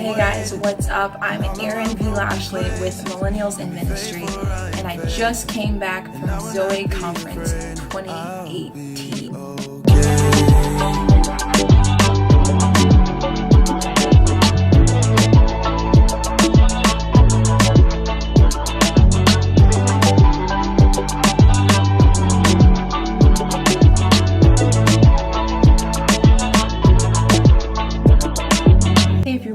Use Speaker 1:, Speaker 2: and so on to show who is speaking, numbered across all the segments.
Speaker 1: Hey guys, what's up? I'm Erin Lashley with Millennials in Ministry, and I just came back from Zoe Conference 2018.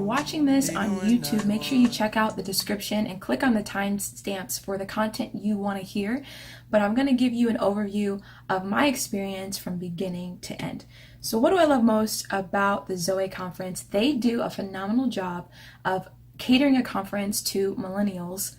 Speaker 1: Watching this on YouTube, make sure you check out the description and click on the timestamps for the content you want to hear. But I'm going to give you an overview of my experience from beginning to end. So what do I love most about the Zoe Conference? They do a phenomenal job of catering a conference to millennials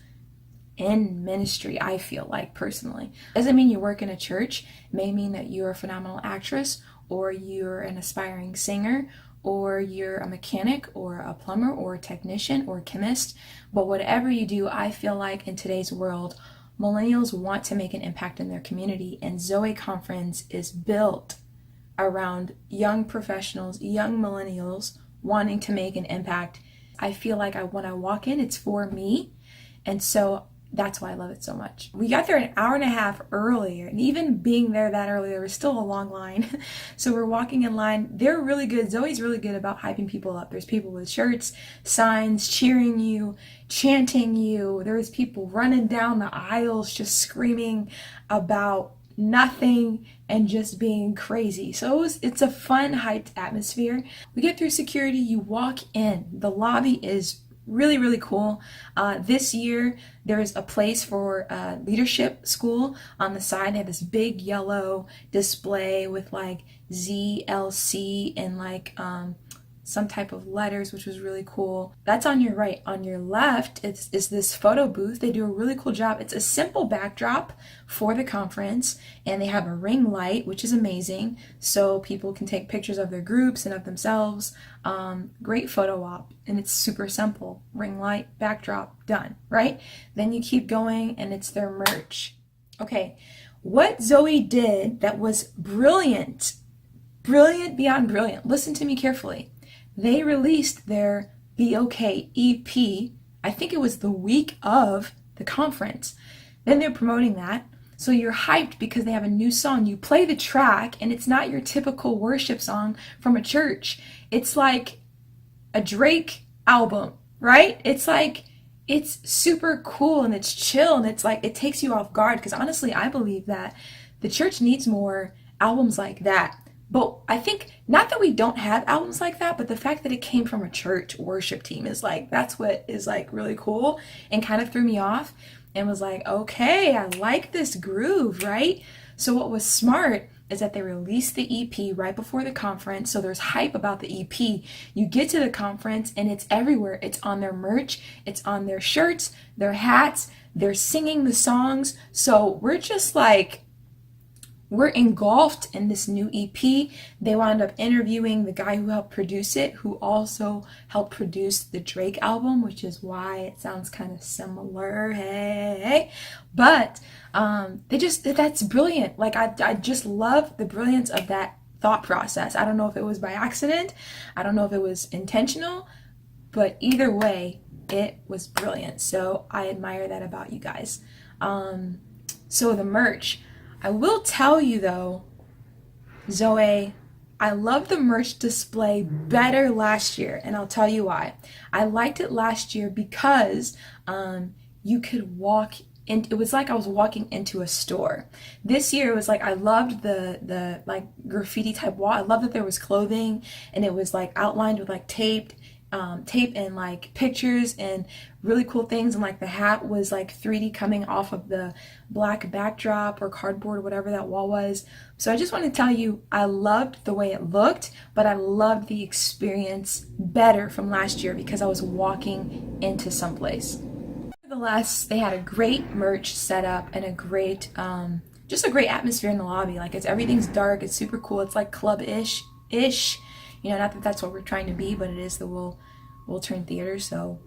Speaker 1: in ministry, I feel like, personally. Doesn't mean you work in a church. It may mean that you're a phenomenal actress, or you're an aspiring singer, or you're a mechanic or a plumber or a technician or a chemist. But whatever you do, I feel like in today's world, millennials want to make an impact in their community, and Zoe Conference is built around young professionals, young millennials wanting to make an impact. I feel like when I walk in, it's for me, and so that's why I love it so much. We got there an hour and a half earlier, and even being there that early, there was still a long line. So we're walking in line. They're really good. Zoe's really good about hyping people up. There's people with shirts, signs, cheering you, chanting you. There's people running down the aisles just screaming about nothing and just being crazy. So it's a fun, hyped atmosphere. We get through security. You walk in. The lobby is really, really cool. This year, there's a place for leadership school on the side. They have this big yellow display with like ZLC and like some type of letters, which was really cool. That's on your right. On your left is this photo booth. They do a really cool job. It's a simple backdrop for the conference, and they have a ring light, which is amazing, so people can take pictures of their groups and of themselves. Great photo op, and it's super simple. Ring light, backdrop, done, right? Then you keep going, and it's their merch. Okay, what Zoe did that was brilliant beyond brilliant. Listen to me carefully. They released their Be Okay EP, I think it was the week of the conference. Then they're promoting that. So you're hyped because they have a new song. You play the track, and it's not your typical worship song from a church. It's like a Drake album, right? It's like, it's super cool and it's chill, and it's like, it takes you off guard, because honestly, I believe that the church needs more albums like that. But I think, not that we don't have albums like that, but the fact that it came from a church worship team is like, that's what is like really cool, and kind of threw me off, and was like, okay, I like this groove, right? So what was smart is that they released the EP right before the conference, so there's hype about the EP. You get to the conference, and it's everywhere. It's on their merch, it's on their shirts, their hats, they're singing the songs. So we're just like, we're engulfed in this new EP. They wound up interviewing the guy who helped produce it, who also helped produce the Drake album, which is why it sounds kind of similar, hey. But that's brilliant. Like, I just love the brilliance of that thought process. I don't know if it was by accident. I don't know if it was intentional, but either way, it was brilliant. So I admire that about you guys. So the merch. I will tell you though, Zoe, I love the merch display better last year, and I'll tell you why. I liked it last year because you could walk in. It was like I was walking into a store. This year it was like, I loved the like graffiti type wall. I love that there was clothing, and it was like outlined with like tape and like pictures and really cool things, and like the hat was like 3D coming off of the black backdrop or cardboard or whatever that wall was. So I just want to tell you, I loved the way it looked, but I loved the experience better from last year because I was walking into someplace. Nevertheless, they had a great merch setup and a great just a great atmosphere in the lobby. Like, everything's dark, it's super cool, it's like club-ish. You know, not that that's what we're trying to be, but it is the Will-Turn Theater, so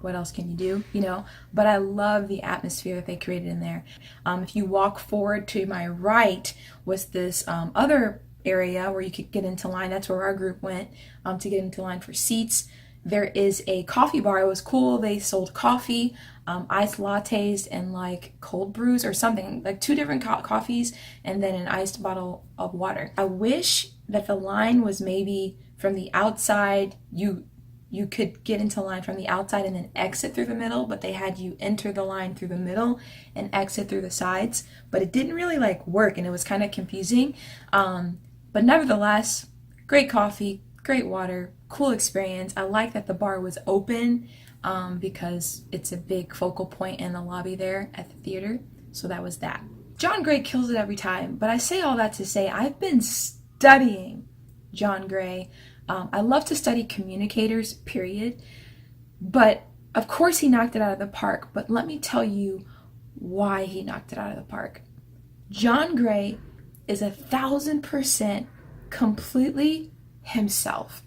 Speaker 1: what else can you do, you know? But I love the atmosphere that they created in there. If you walk forward to my right was this other area where you could get into line. That's where our group went to get into line for seats. there is a coffee bar. It was cool. They sold coffee, iced lattes, and like cold brews or something, like two different coffees, and then an iced bottle of water. I wish that the line was maybe from the outside. You could get into line from the outside and then exit through the middle, but they had you enter the line through the middle and exit through the sides. But it didn't really like work, and it was kind of confusing. But nevertheless, great coffee, great water, cool experience. I like that the bar was open because it's a big focal point in the lobby there at the theater. So that was that. John Gray kills it every time. But I say all that to say I've been studying John Gray. I love to study communicators, period. But of course he knocked it out of the park. But let me tell you why he knocked it out of the park. John Gray is 1,000% completely himself.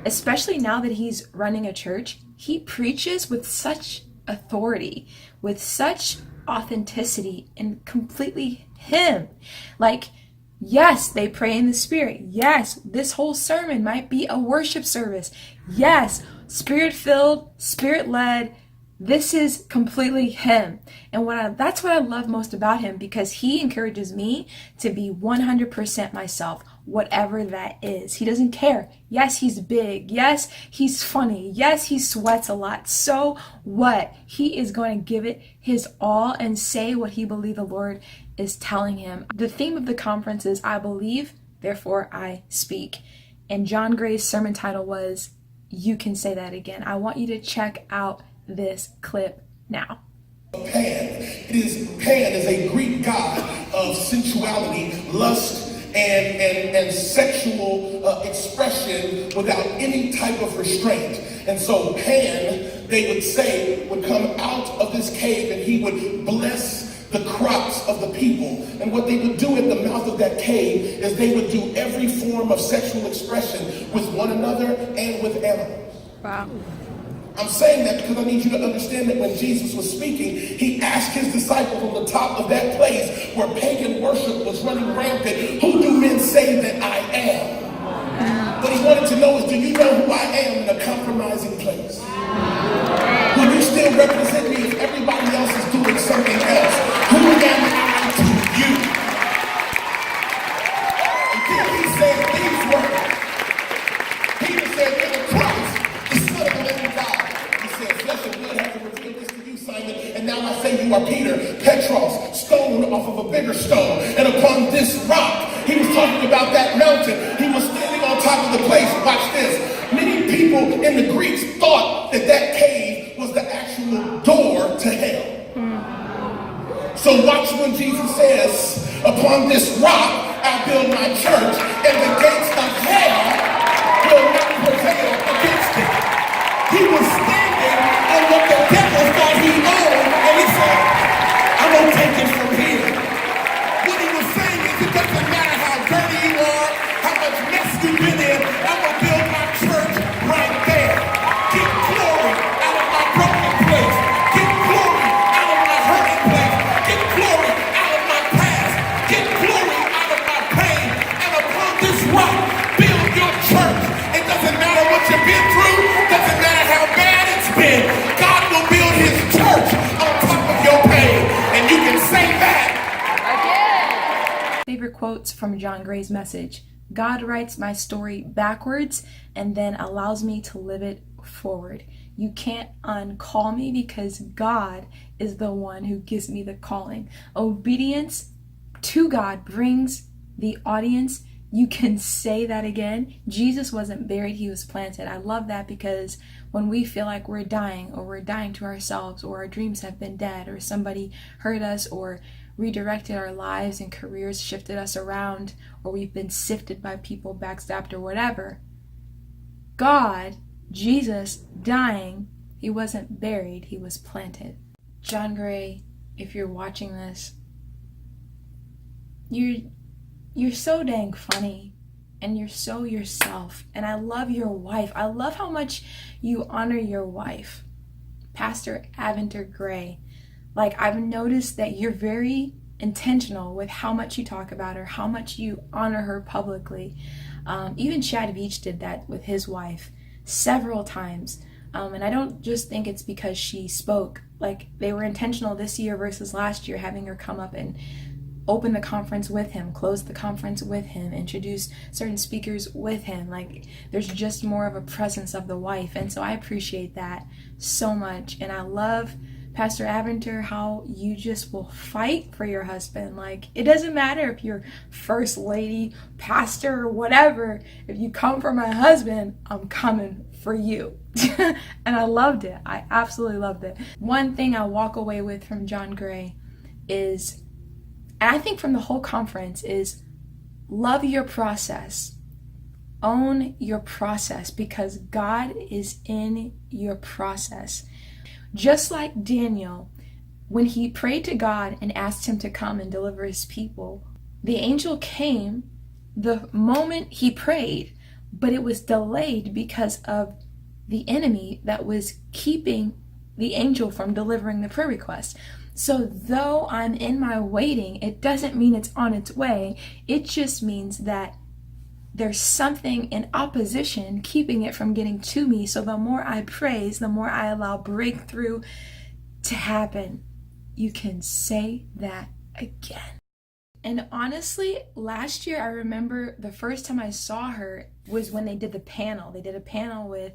Speaker 1: Especially now that he's running a church, he preaches with such authority, with such authenticity, and completely him. Like, yes, they pray in the Spirit. Yes, this whole sermon might be a worship service. Yes, Spirit-filled, Spirit-led. This is completely him. And that's what I love most about him, because he encourages me to be 100% myself, whatever that is. He doesn't care. Yes, he's big. Yes, he's funny. Yes, he sweats a lot. So what? He is going to give it his all and say what he believes the Lord is telling him. The theme of the conference is, I believe, therefore I speak. And John Gray's sermon title was, You Can Say That Again. I want you to check out this clip now.
Speaker 2: Pan. Pan is a Greek god of sensuality, lust, and sexual expression without any type of restraint. And so Pan, they would say, would come out of this cave and he would bless the crops of the people. And what they would do at the mouth of that cave is they would do every form of sexual expression with one another and with animals.
Speaker 1: Wow.
Speaker 2: I'm saying that because I need you to understand that when Jesus was speaking, he asked his disciples on the top of that place where pagan worship was running rampant, who do men say that I am? What he wanted to know is, do you know who I am in a compromising place? Will you still represent me if everybody else is doing something else? Who am I to you? And then he said these words. Peter said, "In the Christ, the Son of the living God." He said, "Flesh and blood hath revealed this to you, Simon, and now I say you are Peter, Petros, stone off of a bigger stone, and upon this rock." He was talking about that mountain. He was standing on top of the place. Watch this. Many people in the Greeks thought that that cave was the actual door to hell. So watch when Jesus says, "Upon this rock I build my church, and the gates of hell will not prevail against it." He was standing on what the devil thought he owned, and he said, "I'm going to take it from here." What he was saying is, it doesn't matter how dirty you are, how much mess you've been in, I'm going to build my church right there. Get glory out of my broken place. Get glory out of my hurting place. Get glory out of my past. Get glory out of my pain. And upon this rock, build your church. It doesn't matter what you've been through. Doesn't matter how bad it's been. God will build his church on top of your pain. And you can say that.
Speaker 1: Favorite quotes from John Gray's message: God writes my story backwards and then allows me to live it forward. You can't uncall me because God is the one who gives me the calling. Obedience to God brings the audience. You can say that again. Jesus wasn't buried, he was planted. I love that, because when we feel like we're dying, or we're dying to ourselves, or our dreams have been dead, or somebody hurt us, or redirected our lives and careers, shifted us around, or we've been sifted by people, backstabbed, or whatever, God, Jesus, dying, he wasn't buried, he was planted. John Gray, if you're watching this, you're so dang funny, and you're so yourself, and I love your wife. I love how much you honor your wife, Pastor Aventer Gray. Like, I've noticed that you're very intentional with how much you talk about her, how much you honor her publicly. Even Chad VEACH did that with his wife. several times. And I don't just think it's because she spoke. Like, they were intentional this year versus last year, having her come up and open the conference with him, close the conference with him, introduce certain speakers with him. Like, there's just more of a presence of the wife. And so I appreciate that so much. And I love, Pastor Aventer, how you just will fight for your husband. Like, it doesn't matter if you're first lady, pastor, or whatever. If you come for my husband, I'm coming for you. And I loved it. I absolutely loved it. One thing I walk away with from John Gray is, and I think from the whole conference, is love your process. Own your process, because God is in your process. Just like Daniel, when he prayed to God and asked him to come and deliver his people, the angel came the moment he prayed, but it was delayed because of the enemy that was keeping the angel from delivering the prayer request. So though I'm in my waiting, it doesn't mean it's on its way. It just means that there's something in opposition keeping it from getting to me. So the more I praise, the more I allow breakthrough to happen. You can say that again. And honestly, last year, I remember the first time I saw her was when they did the panel. They did a panel with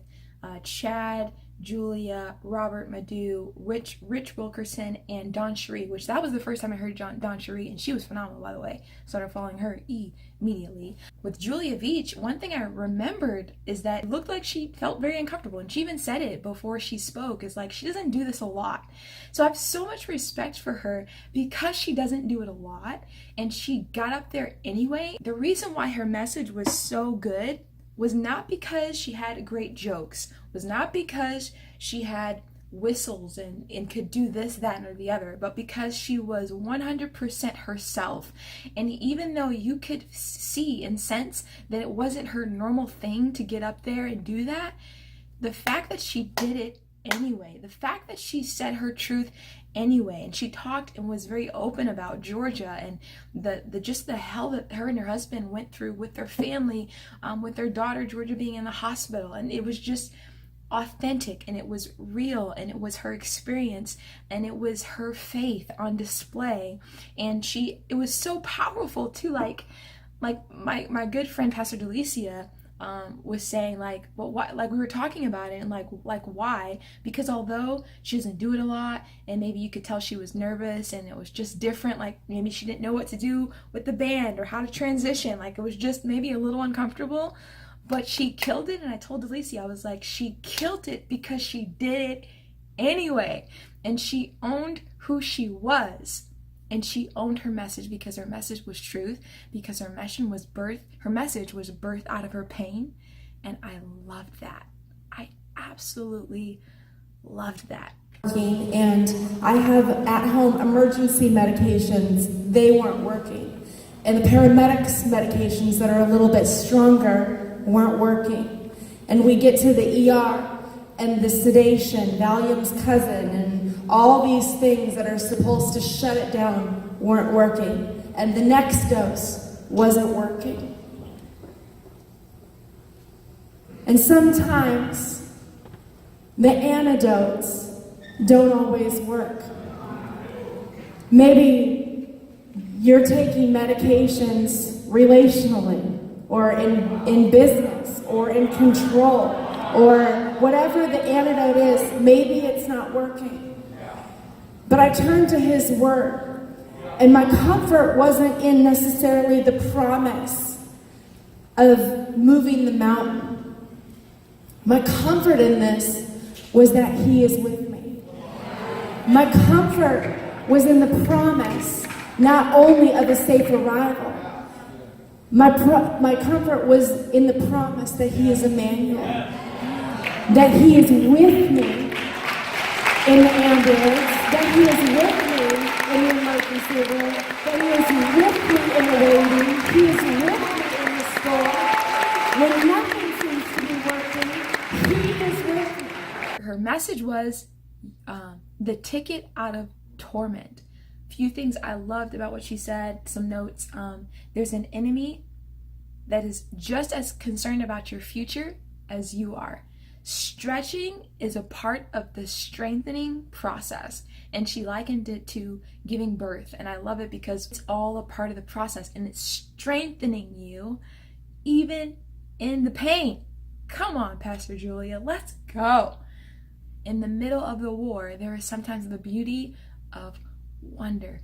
Speaker 1: Chad, Julia, Robert Madu, Rich Wilkerson, and Don Cherie, which that was the first time I heard Don Cherie, and she was phenomenal, by the way. Started following her immediately. With Julia VEACH, one thing I remembered is that it looked like she felt very uncomfortable, and she even said it before she spoke. It's like, she doesn't do this a lot. So I have so much respect for her because she doesn't do it a lot, and she got up there anyway. The reason why her message was so good was not because she had great jokes, was not because she had whistles and could do this, that, or the other, but because she was 100% herself. And even though you could see and sense that it wasn't her normal thing to get up there and do that, the fact that she did it anyway, the fact that she said her truth anyway, and she talked and was very open about Georgia and the hell that her and her husband went through with their family, with their daughter Georgia being in the hospital, and it was just authentic, and it was real, and it was her experience, and it was her faith on display. And it was so powerful too. Like my good friend Pastor Delicia was saying, like, well, why, like, we were talking about it, and like why? Because although she doesn't do it a lot, and maybe you could tell she was nervous, and it was just different, like maybe she didn't know what to do with the band or how to transition, like it was just maybe a little uncomfortable, but she killed it. And I told Delicia, I was like, she killed it because she did it anyway, and she owned who she was. And she owned her message because her message was truth, because her message was birthed out of her pain. And I loved that. I absolutely loved that.
Speaker 3: And I have at home emergency medications. They weren't working. And the paramedics medications that are a little bit stronger weren't working. And we get to the ER and the sedation, Valium's cousin, and all these things that are supposed to shut it down weren't working. And the next dose wasn't working. And sometimes the antidotes don't always work. Maybe you're taking medications relationally, or in business, or in control, or whatever the antidote is. Maybe it's not working. But I turned to His Word, and my comfort wasn't in necessarily the promise of moving the mountain. My comfort in this was that He is with me. My comfort was in the promise, not only of a safe arrival. My comfort was in the promise that He is Emmanuel, that He is with me in the ambulance, that He is with me in the emergency room, that He is with me in the waiting, He is with me in the store. When nothing seems to be working, He is with me.
Speaker 1: Her message was the ticket out of torment. Few things I loved about what she said, some notes. There's an enemy that is just as concerned about your future as you are. Stretching is a part of the strengthening process, and she likened it to giving birth. And I love it because it's all a part of the process, and it's strengthening you even in the pain. Come on, Pastor Julia, let's go. In the middle of the war, there is sometimes the beauty of wonder.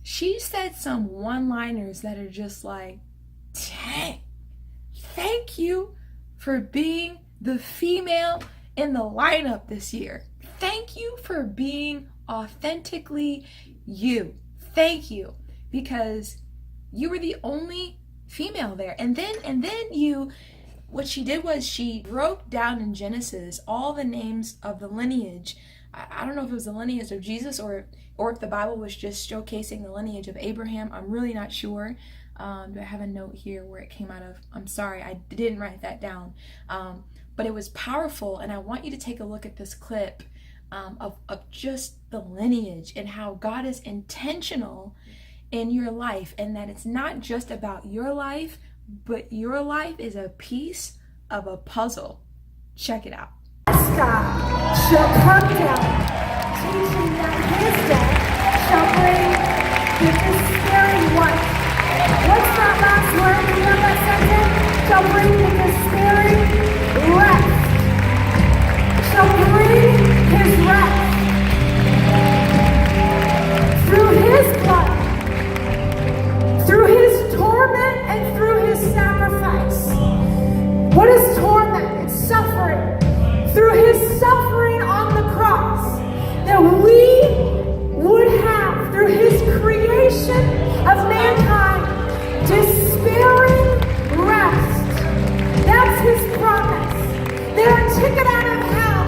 Speaker 1: She said some one-liners that are just like, dang, thank you for being the female in the lineup this year. Thank you for being authentically you. Thank you, because you were the only female there. And then what she did was she broke down in Genesis all the names of the lineage. I don't know if it was the lineage of Jesus or if the Bible was just showcasing the lineage of Abraham. I'm really not sure. Do I have a note here where it came out of? I'm sorry, I didn't write that down. But it was powerful, and I want you to take a look at this clip of just the lineage and how God is intentional in your life, and that it's not just about your life, but your life is a piece of a puzzle. Check it out.
Speaker 3: God shall come down, teaching that his death shall bring the despairing wife. What's that last word? You know that sentence? Shall bring the despairing rest. Shall bring his rest. Through his blood, through his torment, and through his sacrifice. What is torment? It's suffering. Through his suffering on the cross, that we would have, through his creation of mankind, despairing rest. That's his promise. That our ticket out of hell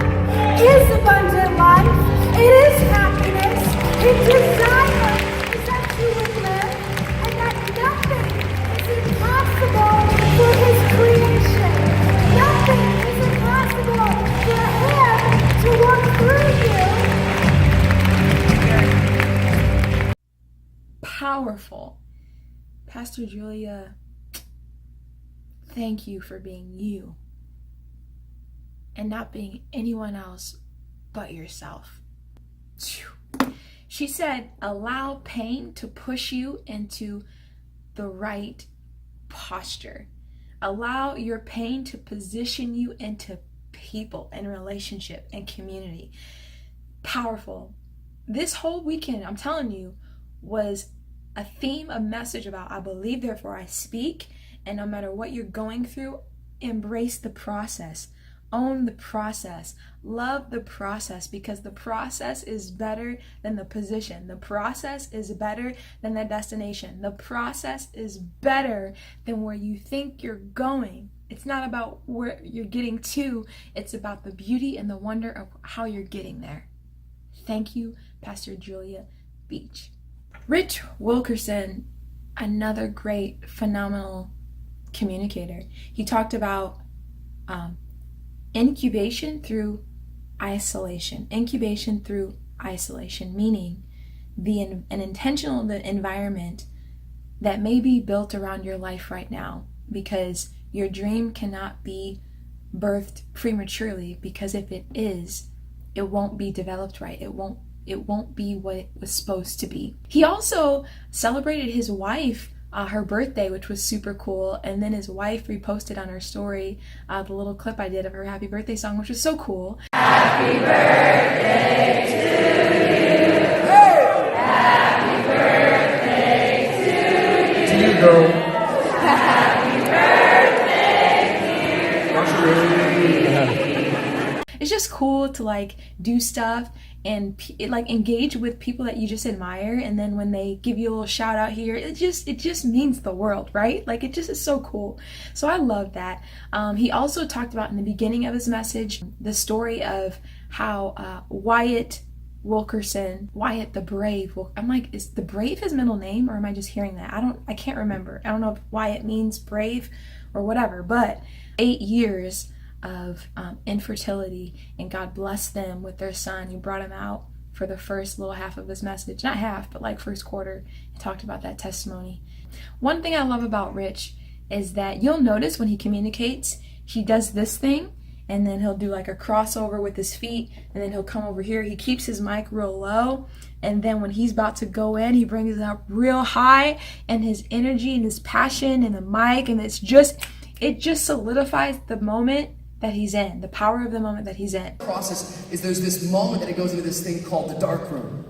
Speaker 3: is abundant life. It is happiness. His desire is that you would live, and that nothing is impossible for his creation. Nothing is impossible for him to work through you.
Speaker 1: Powerful. Pastor Julia, thank you for being you and not being anyone else but yourself. She said, allow pain to push you into the right posture. Allow your pain to position you into people and relationship and community. Powerful. This whole weekend, I'm telling you, was a theme, a message about I believe, therefore I speak. And no matter what you're going through, embrace the process. Own the process. Love the process, because the process is better than the position. The process is better than the destination. The process is better than where you think you're going. It's not about where you're getting to. It's about the beauty and the wonder of how you're getting there. Thank you, Pastor Julia VEACH. Rich Wilkerson, another great, phenomenal communicator. He talked about incubation through isolation. Incubation through isolation, meaning an intentional environment that may be built around your life right now, because your dream cannot be birthed prematurely, because if it is, it won't be developed right. It won't be what it was supposed to be. He also celebrated his wife, her birthday, which was super cool, and then his wife reposted on her story the little clip I did of her happy birthday song, which was so cool. Happy birthday to you. Hey! Happy birthday to you. To you, girl. Happy birthday. It's just cool to like do stuff and like engage with people that you just admire, and then when they give you a little shout out here, it just means the world, right? Like, it just is so cool. So I love that. He also talked about in the beginning of his message the story of how Wyatt Wilkerson, Wyatt the Brave. I'm like, is the Brave his middle name, or am I just hearing that? I can't remember. I don't know if Wyatt means brave or whatever, but 8 years of infertility, and God blessed them with their son. He brought him out for the first little half of his message, not half, but like first quarter. He talked about that testimony. One thing I love about Rich is that you'll notice when he communicates, he does this thing, and then he'll do like a crossover with his feet, and then he'll come over here. He keeps his mic real low, and then when he's about to go in, he brings it up real high, and his energy and his passion and the mic, and it just solidifies the moment that he's in, the power of the moment that he's in.
Speaker 4: The process is there's this moment that it goes into this thing called the dark room.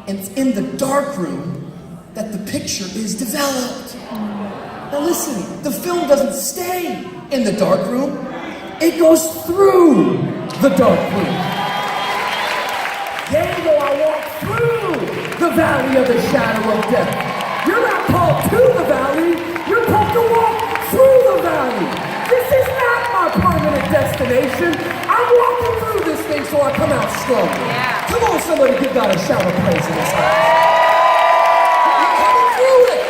Speaker 4: And it's in the dark room that the picture is developed. Now listen, the film doesn't stay in the dark room. It goes through the dark room. Yea, though I walk through the valley of the shadow of death. You're not called to the valley, you're called to walk through the valley. This is not my permanent destination. I'm walking through this thing so I come out strong. Yeah. Come on, somebody give God a shout of praise in this house. You're coming through it.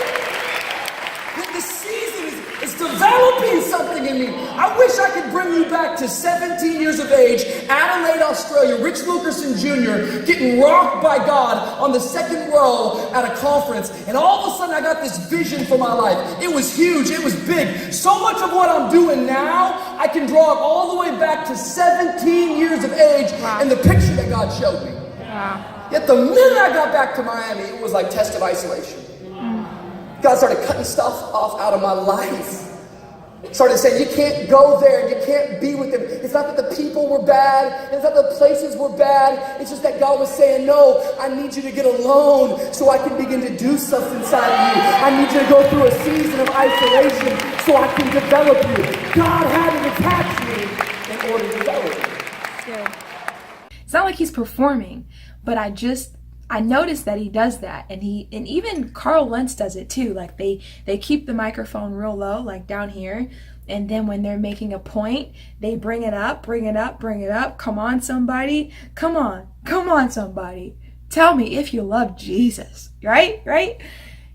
Speaker 4: The season is developing something in me. I wish I could bring you back to 17 years of age, Adelaide, Australia, Rich Wilkerson Jr. getting rocked by God on the second row at a conference, and all of a sudden I got this vision for my life. It was huge, it was big. So much of what I'm doing now, I can draw it all the way back to 17 years of age and the picture that God showed me. Wow. Yet the minute I got back to Miami, it was like test of isolation. God started cutting stuff off out of my life. Started saying, you can't go there, you can't be with them. It's not that the people were bad, it's not that the places were bad, it's just that God was saying, no, I need you to get alone so I can begin to do stuff inside of you. I need you to go through a season of isolation so I can develop you. God had to detach me in order to develop you.
Speaker 1: It's not like he's performing, but I noticed that he does that, and even Carl Lentz does it too. Like they keep the microphone real low, like down here, and then when they're making a point, they bring it up. Come on, somebody. Come on, somebody. Tell me if you love Jesus, right?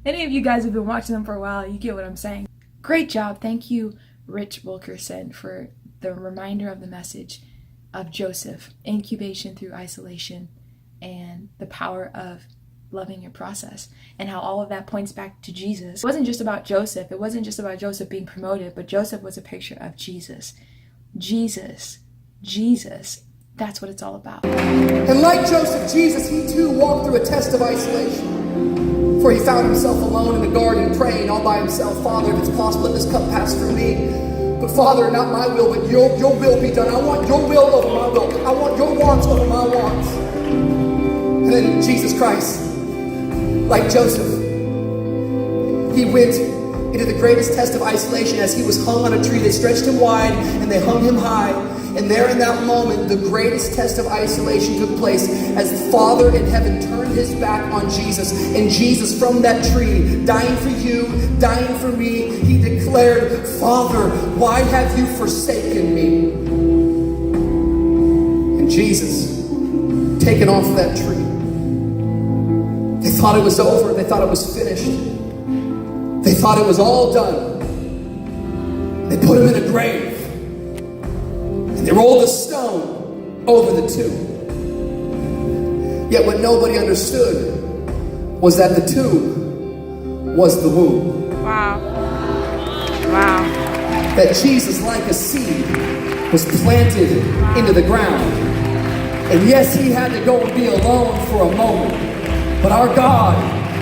Speaker 1: Any of you guys have been watching them for a while, you get what I'm saying. Great job. Thank you, Rich Wilkerson, for the reminder of the message of Joseph, incubation through isolation, and the power of loving your process, and how all of that points back to Jesus. It wasn't just about Joseph. It wasn't just about Joseph being promoted, but Joseph was a picture of Jesus. Jesus. That's what it's all about.
Speaker 4: And like Joseph, Jesus, he too walked through a test of isolation. For he found himself alone in the garden, praying all by himself, Father, if it's possible, let this cup pass through me. But Father, not my will, but your will be done. I want your will over my will. I want your wants over my wants. And then Jesus Christ, like Joseph, he went into the greatest test of isolation as he was hung on a tree. They stretched him wide and they hung him high. And there in that moment, the greatest test of isolation took place as the Father in heaven turned his back on Jesus. And Jesus, from that tree, dying for you, dying for me, he declared, Father, why have you forsaken me? And Jesus, taken off that tree, they thought it was over. They thought it was finished. They thought it was all done. They put him in a grave. And they rolled a stone over the tomb. Yet what nobody understood was that the tomb was the womb.
Speaker 1: Wow.
Speaker 4: That Jesus, like a seed, was planted into the ground. And yes, he had to go and be alone for a moment. But our God,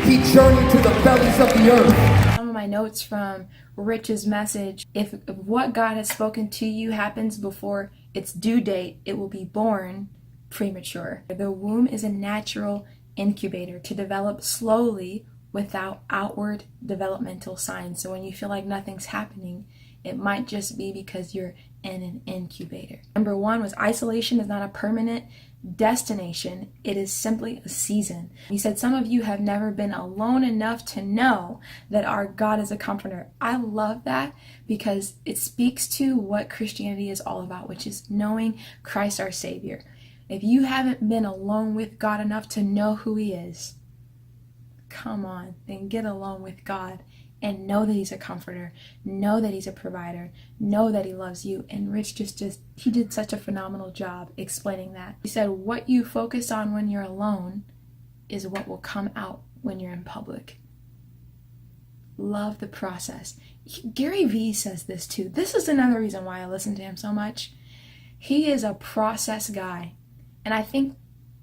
Speaker 4: he journeyed to the bellies of the earth.
Speaker 1: Some of my notes from Rich's message: if what God has spoken to you happens before its due date, it will be born premature. The womb is a natural incubator to develop slowly without outward developmental signs. So when you feel like nothing's happening, it might just be because you're in an incubator. Number one was isolation is not a permanent destination. It is simply a season. He said some of you have never been alone enough to know that our God is a comforter. I love that because it speaks to what Christianity is all about, which is knowing Christ our Savior. If you haven't been alone with God enough to know who he is, come on, then get alone with God and know that he's a comforter, know that he's a provider, know that he loves you. And Rich he did such a phenomenal job explaining that. He said what you focus on when you're alone is what will come out when you're in public. Love the process. Gary Vee says this too. This is another reason why I listen to him so much. He is a process guy. And I think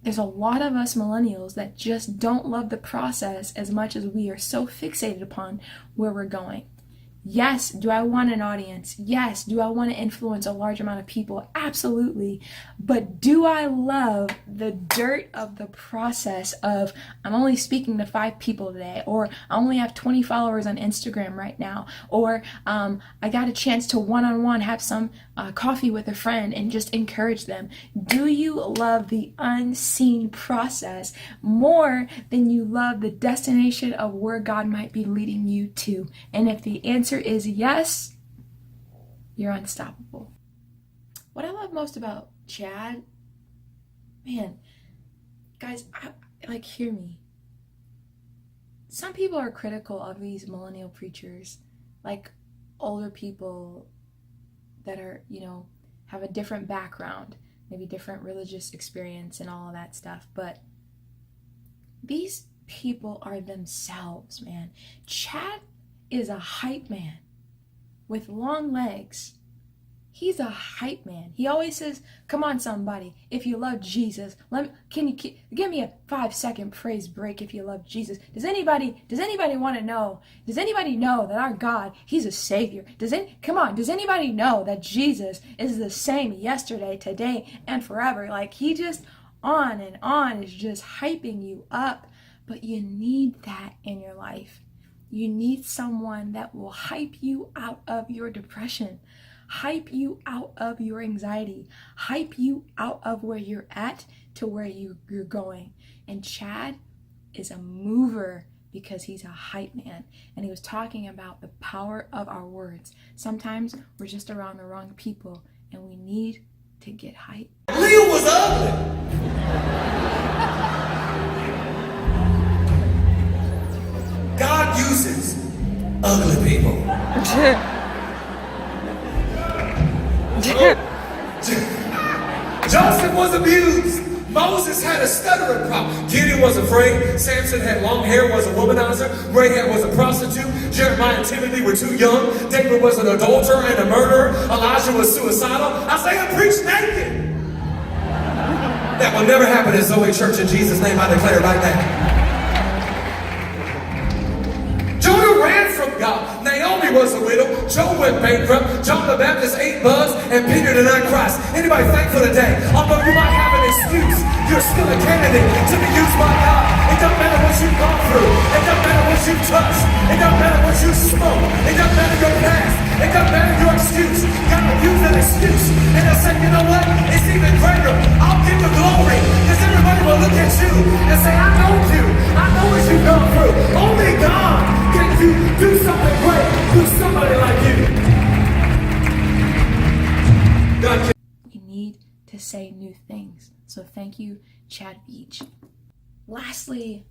Speaker 1: there's a lot of us millennials that just don't love the process as much as we are so fixated upon where we're going. Yes, do I want an audience? Yes, do I want to influence a large amount of people? Absolutely. But do I love the dirt of the process of, I'm only speaking to 5 people today, or I only have 20 followers on Instagram right now, or I got a chance to one-on-one have some coffee with a friend and just encourage them? Do you love the unseen process more than you love the destination of where God might be leading you to? And if the answer is yes, you're unstoppable. What I love most about Chad, man, guys, hear me. Some people are critical of these millennial preachers, like older people that are, have a different background, maybe different religious experience and all of that stuff. But these people are themselves, man. Chad is a hype man with long legs. He's a hype man. He always says, come on somebody, if you love Jesus, can you give me a 5-second praise break if you love Jesus? Does anybody want to know? Does anybody know that our God, he's a savior? Does anybody know that Jesus is the same yesterday, today, and forever? Like, he just on and on is just hyping you up. But you need that in your life. You need someone that will hype you out of your depression, hype you out of your anxiety, hype you out of where you're at to where you're going. And Chad is a mover because he's a hype man. And he was talking about the power of our words. Sometimes we're just around the wrong people and we need to get hype.
Speaker 2: Leah was ugly. God uses ugly people. Joseph was abused. Moses had a stuttering problem. Gideon was afraid. Samson had long hair, was a womanizer. Rahab was a prostitute. Jeremiah and Timothy were too young. David was an adulterer and a murderer. Elijah was suicidal. Isaiah preached naked. That will never happen at Zoe Church in Jesus' name. I declare right now. Jonah ran from God. Naomi was a widow. Job went bankrupt. John the Baptist ate bugs, and Peter denied Christ. Anybody thankful today? Although you might have an excuse, you're still a candidate to be used by God. It doesn't matter what you've gone through. It doesn't matter what you've touched. It doesn't matter what you smoke. It doesn't matter your past. It doesn't matter your excuse. God will use that excuse. And they'll say, you know what? It's even greater. I'll give the glory. Because everybody will look at you and say, I know you. I know what you've gone through. Only God can do something great through somebody like you. God can.
Speaker 1: We need to say new things. So thank you, Chad VEACH. Lastly,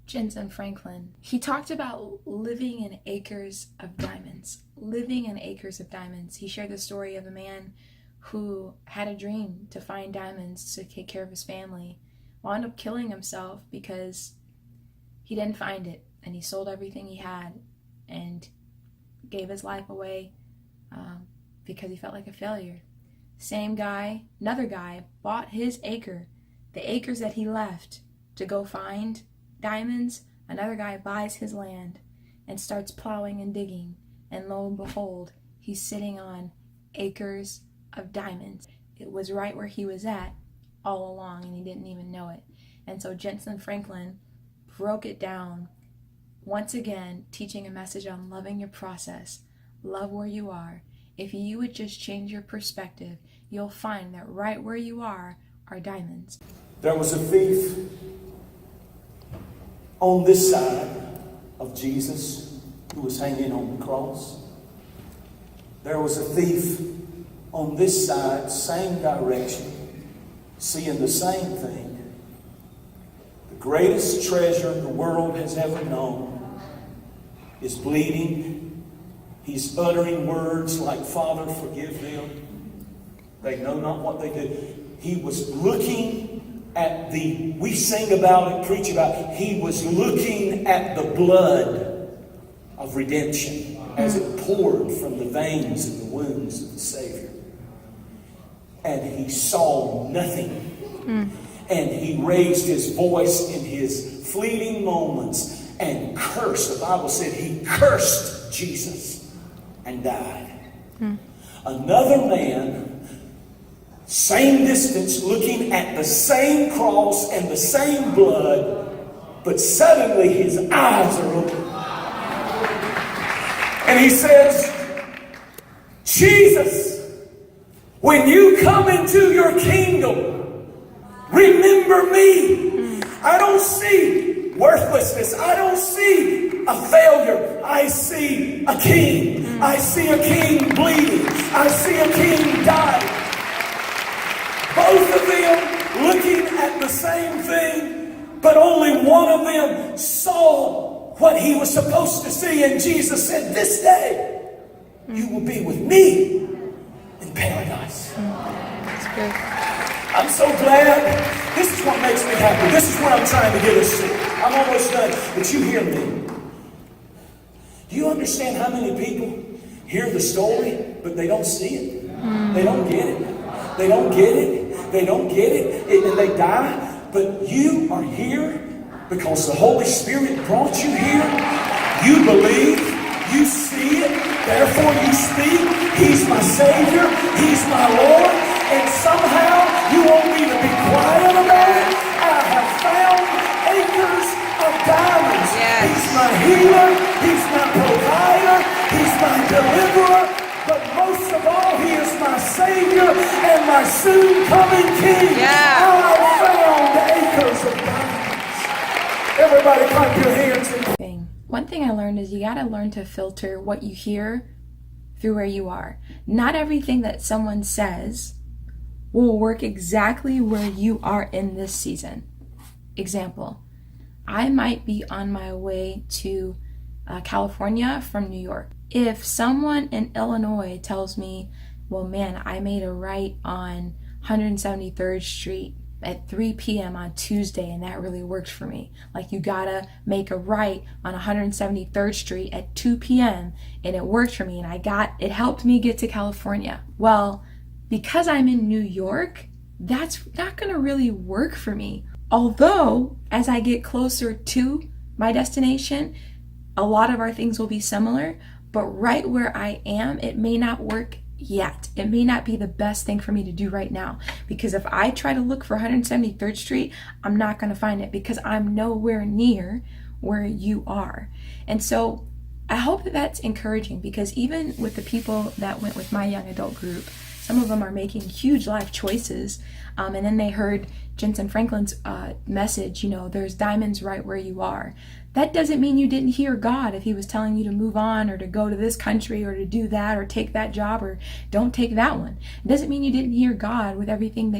Speaker 1: Jentezen Franklin. He talked about living in acres of diamonds. Living in acres of diamonds. He shared the story of a man who had a dream to find diamonds to take care of his family. Wound up killing himself because he didn't find it. And he sold everything he had and gave his life away because he felt like a failure. Same guy, another guy, bought his acre, the acres that he left to go find diamonds. Another guy buys his land and starts plowing and digging. And lo and behold, he's sitting on acres of diamonds. It was right where he was at all along and he didn't even know it. And so Jentezen Franklin broke it down, once again teaching a message on loving your process. Love where you are. If you would just change your perspective, you'll find that right where you are diamonds.
Speaker 5: There was a thief on this side of Jesus who was hanging on the cross. There was a thief on this side, same direction, seeing the same thing. The greatest treasure the world has ever known is bleeding. He's uttering words like, Father, forgive them. They know not what they do. He was looking at we sing about it, preach about it. He was looking at the blood of redemption as it poured from the veins and the wounds of the Savior. and he saw nothing. And he raised his voice in his fleeting moments and cursed. The Bible said he cursed Jesus and died. Another man, same distance, looking at the same cross and the same blood, but suddenly his eyes are open. And he says, Jesus, when you come into your kingdom, remember me. I don't see worthlessness. I don't see a failure. I see a king. I see a king bleeding. I see a king dying. Both of them looking at the same thing, but only one of them saw what he was supposed to see. And Jesus said, this day you will be with me in paradise.
Speaker 1: That's good.
Speaker 5: I'm so glad. This is what makes me happy. This is what I'm trying to get us to. I'm almost done, but you hear me. Do you understand how many people hear the story, but they don't see it? They don't get it. They don't get it. They don't get it. And they die. But you are here because the Holy Spirit brought you here. You believe. You see it. Therefore you speak. He's my Savior. He's my Lord. And somehow you want me to be quiet about it. I have found acres of diamonds.
Speaker 6: Yes.
Speaker 5: He's my healer. He's my provider. He's my deliverer. But most of all, he is my Savior and my soon-coming King.
Speaker 6: Yeah.
Speaker 5: I found acres of diamonds. Everybody clap your hands.
Speaker 1: One thing I learned is you got to learn to filter what you hear through where you are. Not everything that someone says will work exactly where you are in this season. Example, I might be on my way to California from New York. If someone in Illinois tells me, well, man, I made a right on 173rd Street at 3 p.m. on Tuesday, and that really worked for me. Like, you gotta make a right on 173rd Street at 2 p.m. and it worked for me, and it helped me get to California. Well, because I'm in New York, that's not gonna really work for me. Although, as I get closer to my destination, a lot of our things will be similar, but right where I am, it may not work yet. It may not be the best thing for me to do right now, because if I try to look for 173rd Street, I'm not going to find it because I'm nowhere near where you are. And so I hope that that's encouraging, because even with the people that went with my young adult group, some of them are making huge life choices, and then they heard Jentezen Franklin's message, there's diamonds right where you are. That doesn't mean you didn't hear God if he was telling you to move on, or to go to this country, or to do that, or take that job, or don't take that one. It doesn't mean you didn't hear God with everything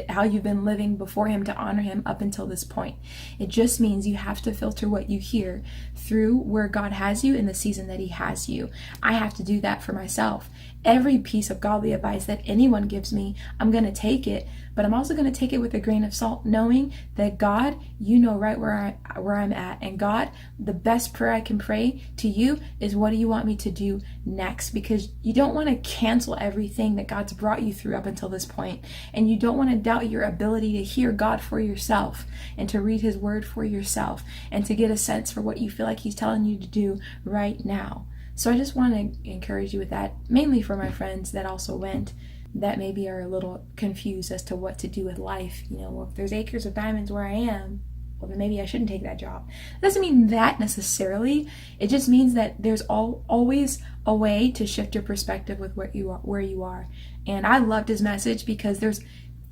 Speaker 1: how you've been living before him to honor him up until this point. It just means you have to filter what you hear through where God has you in the season that he has you. I have to do that for myself. Every piece of godly advice that anyone gives me, I'm going to take it, but I'm also going to take it with a grain of salt, knowing that God, you know right where I'm at. And God, the best prayer I can pray to you is, what do you want me to do next? Because you don't want to cancel everything that God's brought you through up until this point. And you don't want to doubt your ability to hear God for yourself, and to read his word for yourself, and to get a sense for what you feel like he's telling you to do right now. So I just want to encourage you with that, mainly for my friends that also went, that maybe are a little confused as to what to do with life. Well, if there's acres of diamonds where I am, well, then maybe I shouldn't take that job. It doesn't mean that necessarily. It just means that there's always a way to shift your perspective with where you are. And I loved his message, because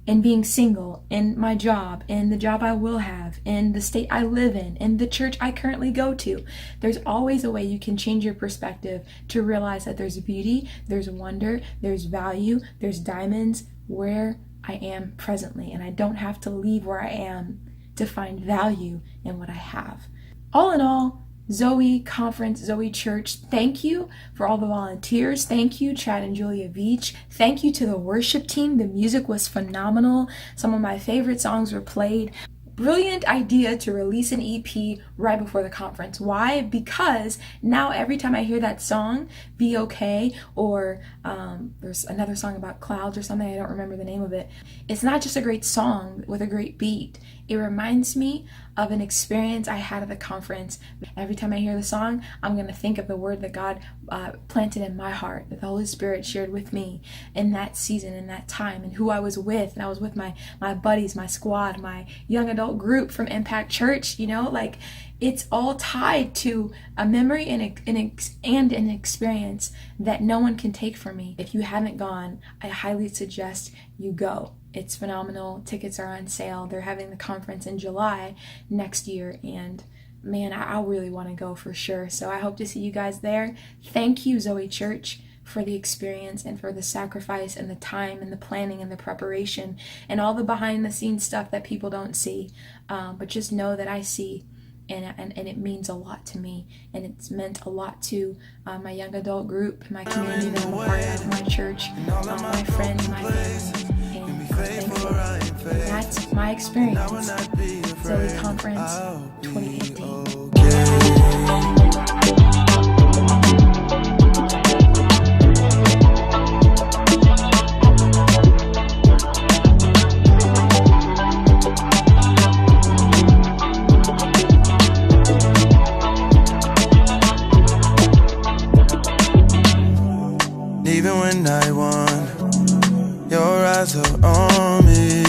Speaker 1: in being single, in my job, in the job I will have, in the state I live in the church I currently go to, there's always a way you can change your perspective to realize that there's beauty, there's wonder, there's value, there's diamonds where I am presently. And I don't have to leave where I am to find value in what I have. All in all, Zoe Conference, Zoe Church, thank you for all the volunteers. Thank you, Chad and Julia VEACH. Thank you to the worship team. The music was phenomenal. Some of my favorite songs were played. brilliant idea to release an EP right before the conference. Why? Because now every time I hear that song, Be Okay, or there's another song about clouds or something, I don't remember the name of it. It's not just a great song with a great beat. It reminds me of an experience I had at the conference. Every time I hear the song, I'm going to think of the word that God planted in my heart, that the Holy Spirit shared with me in that season, in that time, and who I was with. And I was with my buddies, my squad, my young adult group from Impact Church. You know, like, it's all tied to a memory and an experience that no one can take from me. If you haven't gone, I highly suggest you go. It's phenomenal. Tickets are on sale. They're having the conference in July next year, and man, I really want to go for sure. So I hope to see you guys there. Thank you, Zoe Church, for the experience and for the sacrifice and the time and the planning and the preparation and all the behind the scenes stuff that people don't see. But just know that I see. And it means a lot to me, and it's meant a lot to my young adult group, my community that I'm a part of, my church, my friends, my family, and I'm thankful. That's my experience. Zoe Conference 2018.
Speaker 6: Even when I won, your eyes are on me,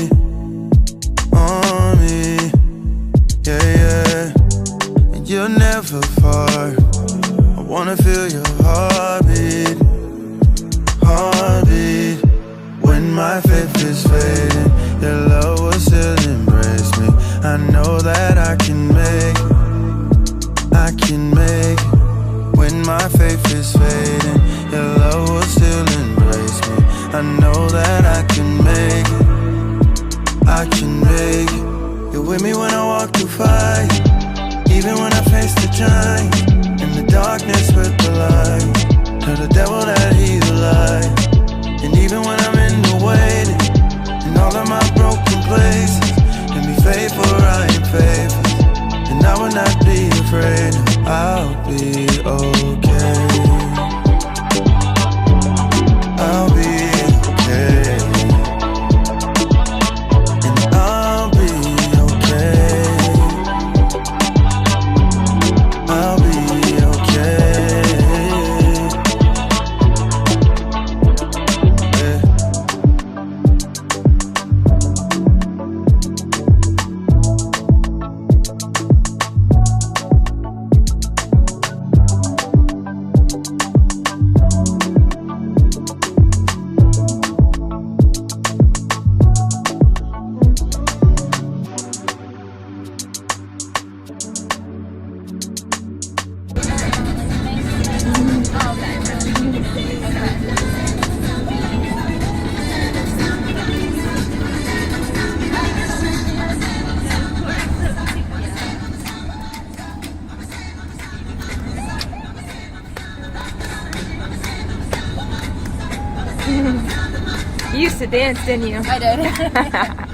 Speaker 6: yeah, yeah. And you're never far. I wanna feel your heartbeat. When my faith is fading, your love will still embrace me. I know that I can make when my faith is fading, your love will still embrace me. I know that I can make it. You're with me when I walk through fire, even when I face the giant, in the darkness with the light. Tell the devil that he's a lie. And even when I'm in the waiting, in all of my broken places, and be faithful, I am faithful. And I will not be afraid, I'll be okay. I'll be okay. And I'll be okay. I'll be okay. Yeah.
Speaker 1: You used to dance, didn't you?
Speaker 7: I did.